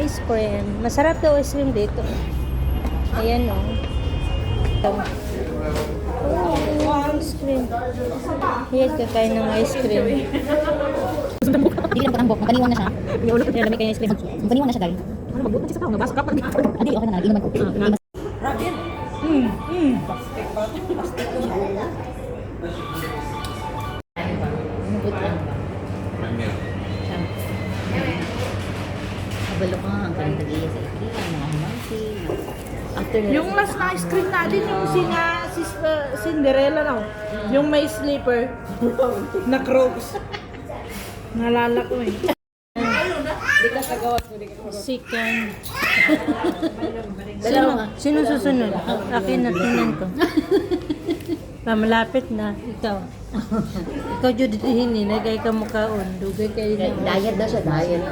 ice cream. Masarap daw ice cream dito. Ayan o. Oh, ice cream. Ayan, kakain ng ice cream. Hindi lang patambok, magpaniwan na siya. Lamig kayo yung ice cream. Magpaniwan na siya dahil. Magbuot na siya sa tao, nabasa ka pa. Hindi, okay na, inuman ko. Robin! Plastic ba? Plastic ko siya. Mabut lang ba? Kabalo ka, ang kaling tag-iya sa IKEA, mga humansi. After Yung last na ice cream natin, yung Cinderella na. Yung may slipper na crocs. Nalala ko eh. Di ka kagawas ko, di ka kagawas. Chicken. Dalawa. Sino susunod? Akin na, tingnan ko. Malapit na. Ikaw. Ikaw, Judith Hini. Nagay ka mukhaon. Dugay kayo na. Diet daw siya, diet.